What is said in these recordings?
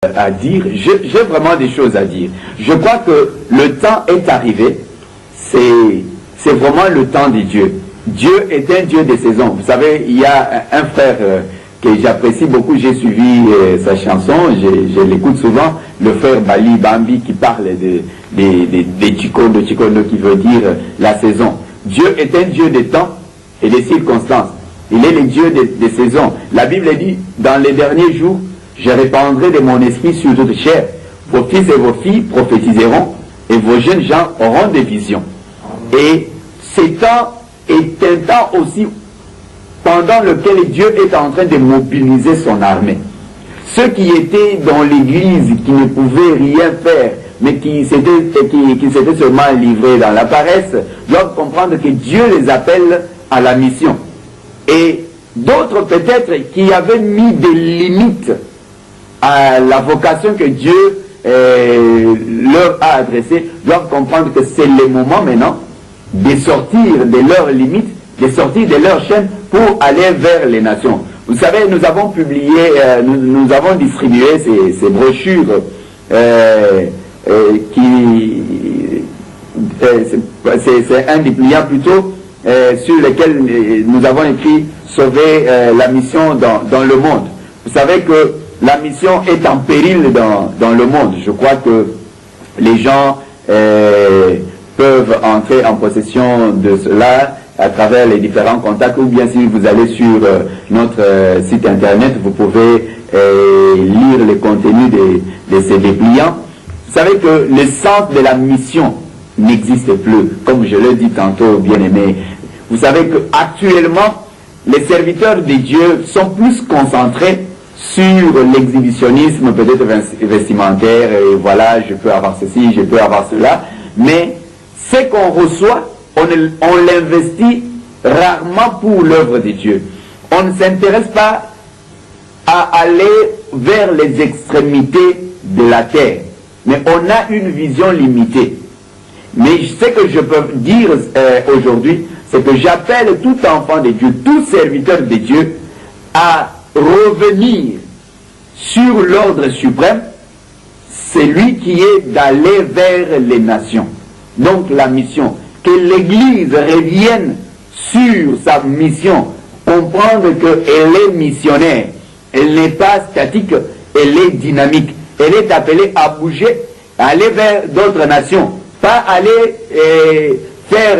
à dire, j'ai vraiment des choses à dire. Je crois que le temps est arrivé, c'est vraiment le temps de Dieu. Dieu est un Dieu des saisons. Vous savez, il y a un frère que j'apprécie beaucoup, j'ai suivi sa chanson, je l'écoute souvent, le frère Bali Bambi qui parle des Chikondo qui veut dire la saison. Dieu est un Dieu des temps et des circonstances. Il est le Dieu des saisons. La Bible dit, dans les derniers jours, je répandrai de mon esprit sur toute chair. Vos fils et vos filles prophétiseront et vos jeunes gens auront des visions. Et ce temps est un temps aussi pendant lequel Dieu est en train de mobiliser son armée. Ceux qui étaient dans l'église, qui ne pouvaient rien faire, mais qui s'étaient seulement livrés dans la paresse, doivent comprendre que Dieu les appelle à la mission. Et d'autres peut-être qui avaient mis des limites à la vocation que Dieu leur a adressée, doivent comprendre que c'est le moment maintenant de sortir de leurs limites, de sortir de leurs chaînes pour aller vers les nations. Vous savez, nous avons publié, nous avons distribué ces brochures c'est un dépliant plutôt sur lequel nous avons écrit « Sauver la mission dans le monde ». Vous savez que la mission est en péril dans le monde. Je crois que les gens peuvent entrer en possession de cela à travers les différents contacts, ou bien si vous allez sur notre site internet, vous pouvez lire le contenu de ces dépliants. Vous savez que le sens de la mission n'existe plus, comme je l'ai dit tantôt, bien-aimé. Vous savez qu'actuellement, les serviteurs de Dieu sont plus concentrés sur l'exhibitionnisme peut-être vestimentaire, et voilà, je peux avoir ceci, je peux avoir cela, mais ce qu'on reçoit, on l'investit rarement pour l'œuvre de Dieu. On ne s'intéresse pas à aller vers les extrémités de la terre, mais on a une vision limitée. Mais ce que je peux dire aujourd'hui, c'est que j'appelle tout enfant de Dieu, tout serviteur de Dieu, à revenir sur l'ordre suprême, c'est lui qui est d'aller vers les nations. Donc la mission, que l'Église revienne sur sa mission, comprendre qu'elle est missionnaire, elle n'est pas statique, elle est dynamique, elle est appelée à bouger, à aller vers d'autres nations, pas aller faire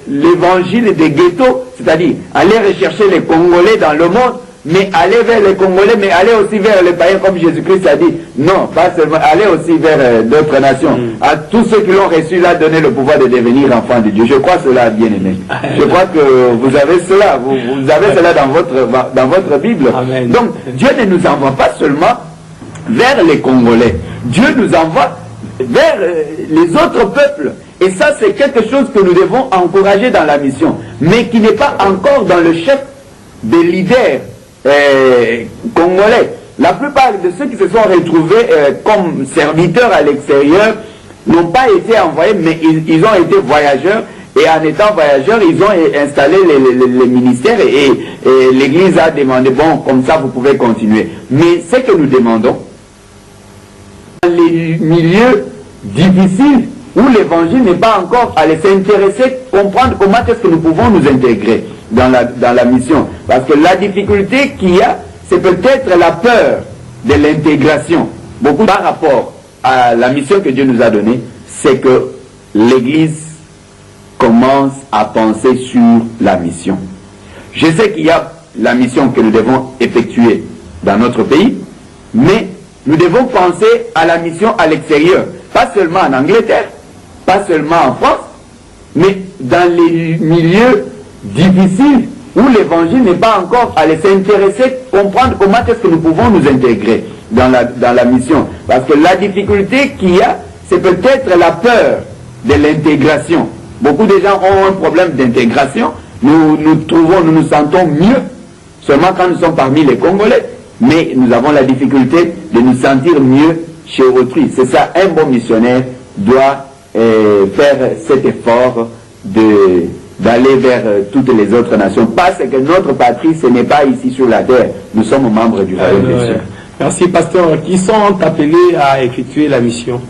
l'évangile des ghettos, c'est-à-dire aller rechercher les Congolais dans le monde, mais aller vers les Congolais, mais aller aussi vers les païens, comme Jésus-Christ a dit. Non, pas seulement, aller aussi vers d'autres nations. À tous ceux qui l'ont reçu, là, donner le pouvoir de devenir enfants de Dieu. Je crois cela, bien-aimé. Je crois que vous avez cela, vous avez cela dans votre Bible. Amen. Donc, Dieu ne nous envoie pas seulement vers les Congolais. Dieu nous envoie vers les autres peuples. Et ça, c'est quelque chose que nous devons encourager dans la mission, mais qui n'est pas encore dans le chef des leaders congolais. La plupart de ceux qui se sont retrouvés comme serviteurs à l'extérieur n'ont pas été envoyés, mais ils ont été voyageurs, et en étant voyageurs, ils ont installé les ministères, et l'Église a demandé, bon, comme ça vous pouvez continuer. Mais ce que nous demandons, dans les milieux difficiles, où l'évangile n'est pas encore allé s'intéresser, comprendre comment est-ce que nous pouvons nous intégrer dans la mission. Parce que la difficulté qu'il y a, c'est peut-être la peur de l'intégration. Beaucoup par rapport à la mission que Dieu nous a donnée, c'est que l'Église commence à penser sur la mission. Je sais qu'il y a la mission que nous devons effectuer dans notre pays, mais nous devons penser à la mission à l'extérieur. Pas seulement en Angleterre, pas seulement en France, mais dans les milieux difficiles où l'évangile n'est pas encore allé s'intéresser, comprendre comment est-ce que nous pouvons nous intégrer dans la mission. Parce que la difficulté qu'il y a, c'est peut-être la peur de l'intégration. Beaucoup de gens ont un problème d'intégration. Nous nous sentons mieux seulement quand nous sommes parmi les Congolais, mais nous avons la difficulté de nous sentir mieux chez autrui. C'est ça, un bon missionnaire doit faire cet effort d'aller vers toutes les autres nations. Parce que notre patrie, ce n'est pas ici sur la terre. Nous sommes membres du royaume des cieux. Merci, pasteur. Qui sont appelés à effectuer la mission?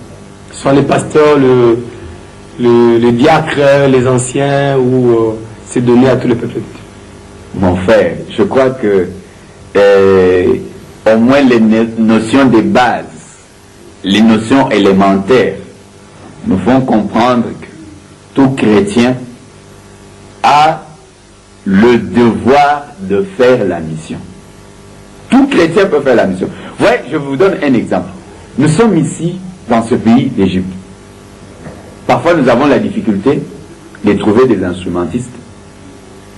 Ce sont les pasteurs, le diacre, les anciens, ou c'est donné à tout le peuple? Mon frère, je crois que au moins les notions de base, les notions élémentaires, nous font comprendre que tout chrétien a le devoir de faire la mission. Tout chrétien peut faire la mission. Ouais, je vous donne un exemple. Nous sommes ici, dans ce pays d'Égypte. Parfois, nous avons la difficulté de trouver des instrumentistes.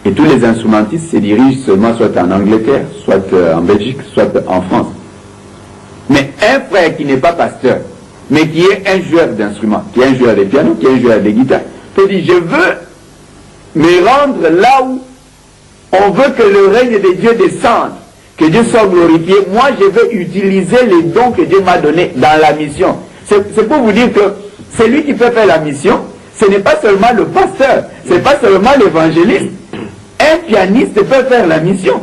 Et tous les instrumentistes se dirigent seulement soit en Angleterre, soit en Belgique, soit en France. Mais un frère qui n'est pas pasteur, mais qui est un joueur d'instruments, qui est un joueur de piano, qui est un joueur de guitare, peut dire, je veux me rendre là où on veut que le règne de Dieu descende, que Dieu soit glorifié. Moi, je veux utiliser les dons que Dieu m'a donnés dans la mission. C'est pour vous dire que c'est lui qui peut faire la mission. Ce n'est pas seulement le pasteur, ce n'est pas seulement l'évangéliste. Un pianiste peut faire la mission.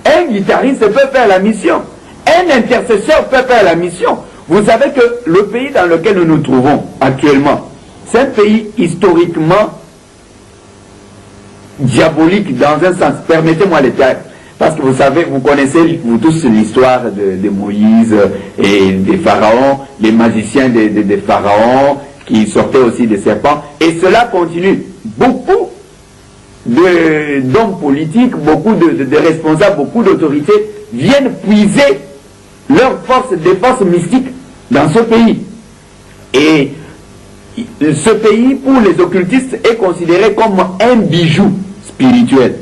Un guitariste peut faire la mission. Un intercesseur peut faire la mission. Vous savez que le pays dans lequel nous nous trouvons actuellement, c'est un pays historiquement diabolique dans un sens. Permettez-moi le terme. Parce que vous savez, vous connaissez vous tous l'histoire de Moïse et des pharaons, les magiciens des pharaons qui sortaient aussi des serpents. Et cela continue. Beaucoup d'hommes politiques, beaucoup de responsables, beaucoup d'autorités viennent puiser leurs forces, des forces mystiques dans ce pays. Et ce pays, pour les occultistes, est considéré comme un bijou spirituel,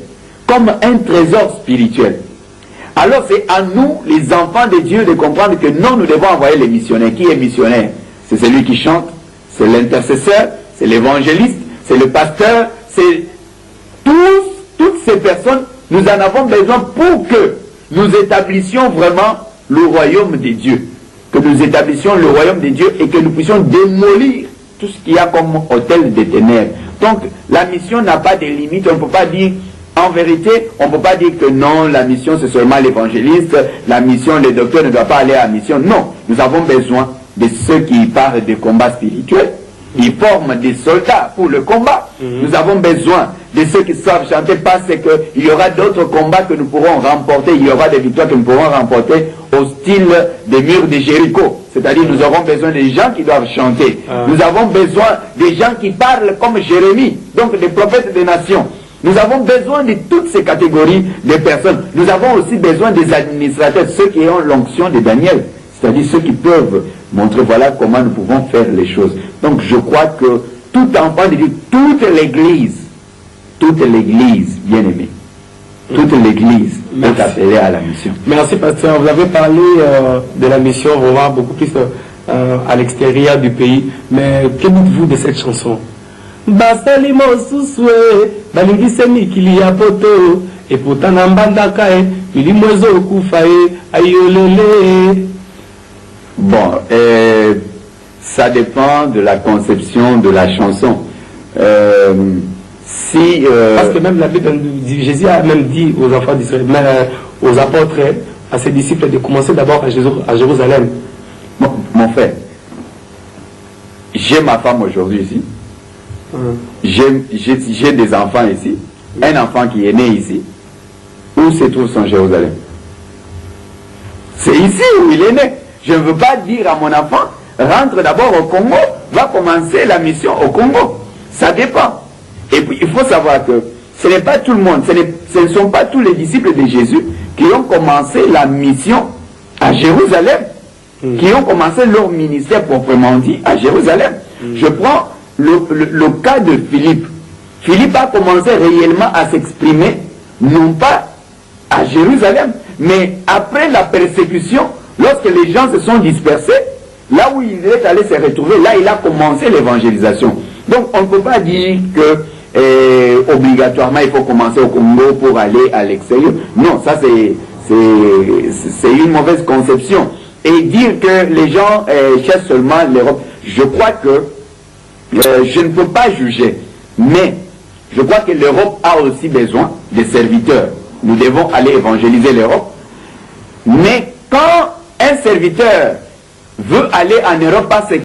comme un trésor spirituel. Alors c'est à nous, les enfants de Dieu, de comprendre que non, nous devons envoyer les missionnaires. Qui est missionnaire? C'est celui qui chante, c'est l'intercesseur, c'est l'évangéliste, c'est le pasteur, c'est toutes ces personnes. Nous en avons besoin pour que nous établissions vraiment le royaume de Dieu. Que nous établissions le royaume de Dieu et que nous puissions démolir tout ce qu'il y a comme hôtel des ténèbres. Donc la mission n'a pas de limite. On ne peut pas dire, en vérité, on ne peut pas dire que non, la mission c'est seulement l'évangéliste, la mission, le docteur ne doit pas aller à la mission. Non, nous avons besoin de ceux qui parlent de combat spirituel. Ils forment des soldats pour le combat. Nous avons besoin de ceux qui savent chanter, parce qu'il y aura d'autres combats que nous pourrons remporter. Il y aura des victoires que nous pourrons remporter au style des murs de Jéricho. C'est-à-dire, nous aurons besoin des gens qui doivent chanter. Nous avons besoin des gens qui parlent comme Jérémie, donc des prophètes des nations. Nous avons besoin de toutes ces catégories de personnes. Nous avons aussi besoin des administrateurs, ceux qui ont l'onction de Daniel. C'est-à-dire ceux qui peuvent montrer voilà comment nous pouvons faire les choses. Donc je crois que tout enfant de Dieu, toute l'église, bien aimée, toute l'église est appelée à la mission. Merci pasteur, vous avez parlé de la mission, on va voir beaucoup plus à l'extérieur du pays, mais que dites-vous de cette chanson? Basali mosuswe, balingise mikili ya poto, et pourtant nambandaka e, milimwezo okufae, ayolele. Bon, ça dépend de la conception de la chanson. Parce que même la Bible, Jésus a même dit aux enfants d'Israël, aux apôtres, à ses disciples, de commencer d'abord à Jérusalem. Mon frère, j'ai ma femme aujourd'hui ici. J'ai des enfants ici. Un enfant qui est né ici. Où se trouve son Jérusalem? C'est ici où il est né. Je ne veux pas dire à mon enfant, rentre d'abord au Congo, va commencer la mission au Congo. Ça dépend. Et puis il faut savoir que ce n'est pas tout le monde, ce ne sont pas tous les disciples de Jésus qui ont commencé la mission à Jérusalem, qui ont commencé leur ministère proprement dit à Jérusalem. Je prends le cas de Philippe. Philippe a commencé réellement à s'exprimer, non pas à Jérusalem, mais après la persécution. Lorsque les gens se sont dispersés, là où il est allé se retrouver, là il a commencé l'évangélisation. Donc on ne peut pas dire que obligatoirement il faut commencer au Congo pour aller à l'extérieur. Non, ça c'est une mauvaise conception. Et dire que les gens cherchent seulement l'Europe, je crois que je ne peux pas juger, mais je crois que l'Europe a aussi besoin des serviteurs. Nous devons aller évangéliser l'Europe. Mais quand serviteur veut aller en Europe parce